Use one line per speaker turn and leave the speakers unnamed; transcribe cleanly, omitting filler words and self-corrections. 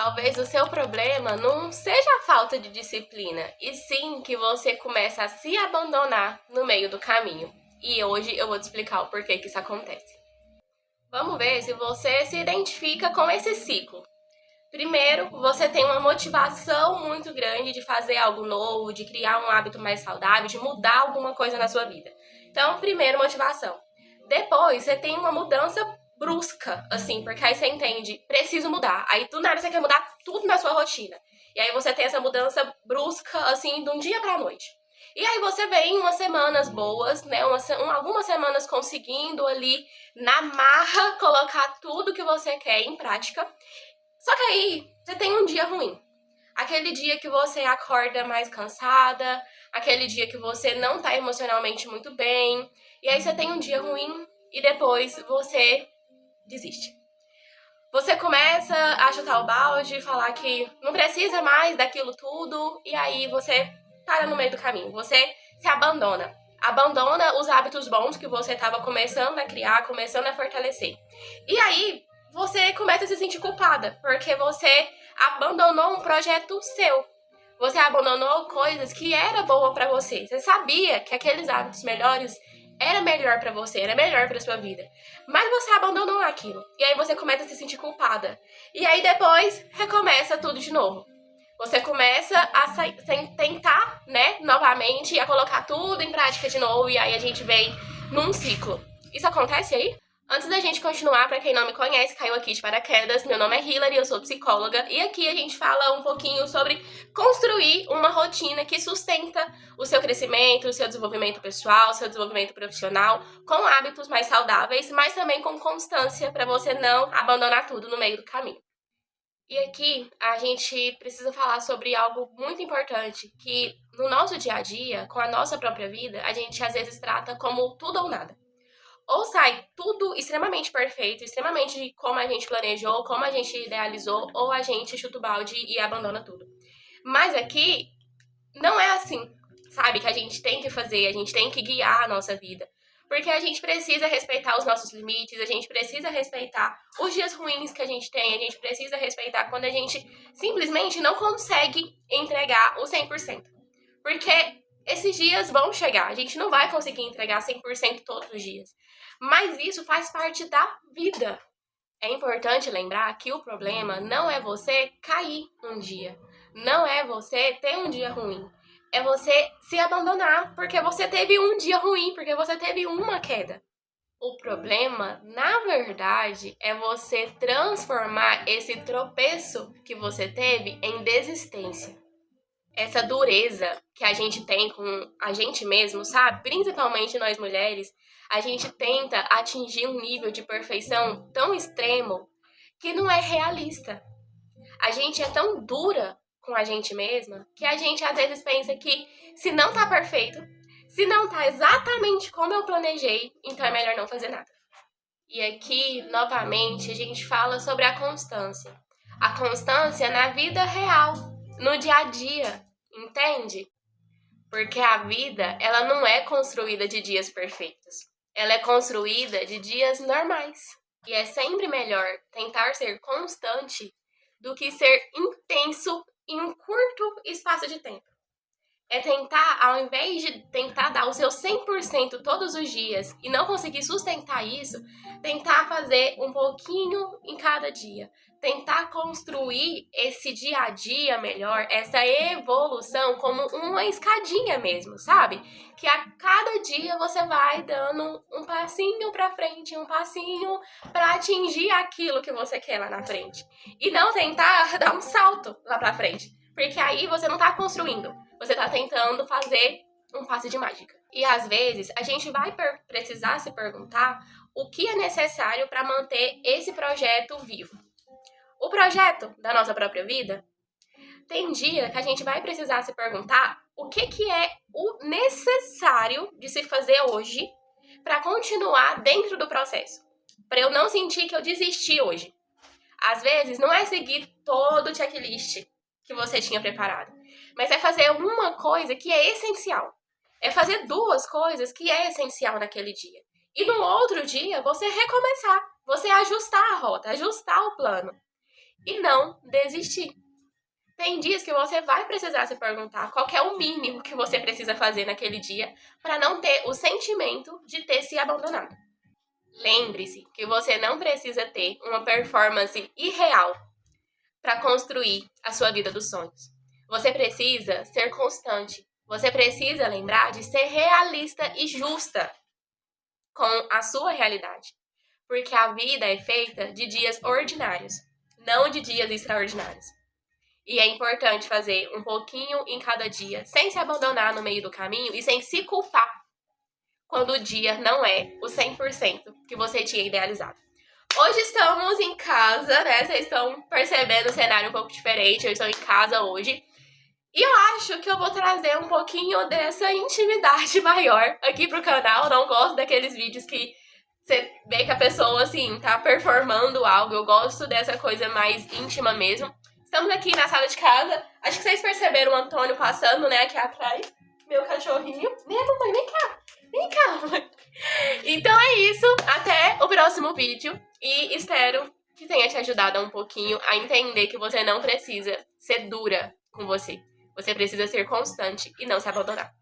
Talvez o seu problema não seja a falta de disciplina, e sim que você começa a se abandonar no meio do caminho. E hoje eu vou te explicar o porquê que isso acontece. Vamos ver se você se identifica com esse ciclo. Primeiro, você tem uma motivação muito grande de fazer algo novo, de criar um hábito mais saudável, de mudar alguma coisa na sua vida. Então, primeiro, motivação. Depois, você tem uma mudança brusca, assim, porque aí você entende, preciso mudar. Aí, do nada, você quer mudar tudo na sua rotina. E aí, você tem essa mudança brusca, assim, de um dia pra noite. E aí, você vem umas semanas boas, né? Algumas semanas conseguindo ali, na marra, colocar tudo que você quer em prática. Só que aí, você tem um dia ruim. Aquele dia que você acorda mais cansada, aquele dia que você não tá emocionalmente muito bem. E aí você tem um dia ruim e depois você desiste. Você começa a chutar o balde, falar que não precisa mais daquilo tudo, e aí você para no meio do caminho. Você se abandona. Abandona os hábitos bons que você estava começando a criar, começando a fortalecer. E aí você começa a se sentir culpada, porque você abandonou um projeto seu. Você abandonou coisas que era boa pra você. Você sabia que aqueles hábitos melhores era melhor pra você, era melhor pra sua vida. Mas você abandonou aquilo. E aí você começa a se sentir culpada. E aí depois recomeça tudo de novo. Você começa a tentar, né, novamente, a colocar tudo em prática de novo. E aí a gente vem num ciclo. Isso acontece aí? Antes da gente continuar, para quem não me conhece, caiu aqui de paraquedas, meu nome é Hilary, eu sou psicóloga, e aqui a gente fala um pouquinho sobre construir uma rotina que sustenta o seu crescimento, o seu desenvolvimento pessoal, o seu desenvolvimento profissional, com hábitos mais saudáveis, mas também com constância, para você não abandonar tudo no meio do caminho. E aqui a gente precisa falar sobre algo muito importante, que no nosso dia a dia, com a nossa própria vida, a gente às vezes trata como tudo ou nada. Ou sai tudo extremamente perfeito, extremamente como a gente planejou, como a gente idealizou, ou a gente chuta o balde e abandona tudo. Mas aqui não é assim, sabe? Que a gente tem que fazer, a gente tem que guiar a nossa vida. Porque a gente precisa respeitar os nossos limites, a gente precisa respeitar os dias ruins que a gente tem, a gente precisa respeitar quando a gente simplesmente não consegue entregar o 100%. Porque esses dias vão chegar, a gente não vai conseguir entregar 100% todos os dias. Mas isso faz parte da vida. É importante lembrar que o problema não é você cair um dia. Não é você ter um dia ruim. É você se abandonar porque você teve um dia ruim, porque você teve uma queda. O problema, na verdade, é você transformar esse tropeço que você teve em desistência. Essa dureza que a gente tem com a gente mesmo, sabe? Principalmente nós mulheres, a gente tenta atingir um nível de perfeição tão extremo que não é realista. A gente é tão dura com a gente mesma que a gente às vezes pensa que se não tá perfeito, se não tá exatamente como eu planejei, então é melhor não fazer nada. E aqui, novamente, a gente fala sobre a constância. A constância na vida real, no dia a dia, entende? Porque a vida, ela não é construída de dias perfeitos. Ela é construída de dias normais. E é sempre melhor tentar ser constante do que ser intenso em um curto espaço de tempo. É tentar, ao invés de tentar dar o seu 100% todos os dias e não conseguir sustentar isso, tentar fazer um pouquinho em cada dia. Tentar construir esse dia a dia melhor, essa evolução como uma escadinha mesmo, sabe? Que a cada dia você vai dando um passinho pra frente, um passinho pra atingir aquilo que você quer lá na frente. E não tentar dar um salto lá pra frente, porque aí você não tá construindo. Você tá tentando fazer um passe de mágica. E às vezes a gente vai precisar se perguntar o que é necessário para manter esse projeto vivo. O projeto da nossa própria vida, tem dia que a gente vai precisar se perguntar o que é o necessário de se fazer hoje para continuar dentro do processo. Para eu não sentir que eu desisti hoje. Às vezes não é seguir todo o checklist que você tinha preparado, mas é fazer uma coisa que é essencial. É fazer duas coisas que é essencial naquele dia. E no outro dia, você recomeçar. Você ajustar a rota, ajustar o plano. e não desistir. Tem dias que você vai precisar se perguntar qual que é o mínimo que você precisa fazer naquele dia para não ter o sentimento de ter se abandonado. Lembre-se que você não precisa ter uma performance irreal para construir a sua vida dos sonhos. Você precisa ser constante. Você precisa lembrar de ser realista e justa com a sua realidade. Porque a vida é feita de dias ordinários, não de dias extraordinários. E é importante fazer um pouquinho em cada dia, sem se abandonar no meio do caminho e sem se culpar quando o dia não é o 100% que você tinha idealizado. Hoje estamos em casa, né? Vocês estão percebendo o cenário um pouco diferente. Eu estou em casa hoje. E eu acho que eu vou trazer um pouquinho dessa intimidade maior aqui pro canal. Eu não gosto daqueles vídeos que você vê que a pessoa, assim, tá performando algo. Eu gosto dessa coisa mais íntima mesmo. Estamos aqui na sala de casa. Acho que vocês perceberam o Antônio passando, né, aqui atrás. Meu cachorrinho. Vem, mamãe, vem cá. Vem cá, mamãe. Então é isso. Até o próximo vídeo. E espero que tenha te ajudado um pouquinho a entender que você não precisa ser dura com você. Você precisa ser constante e não se abandonar.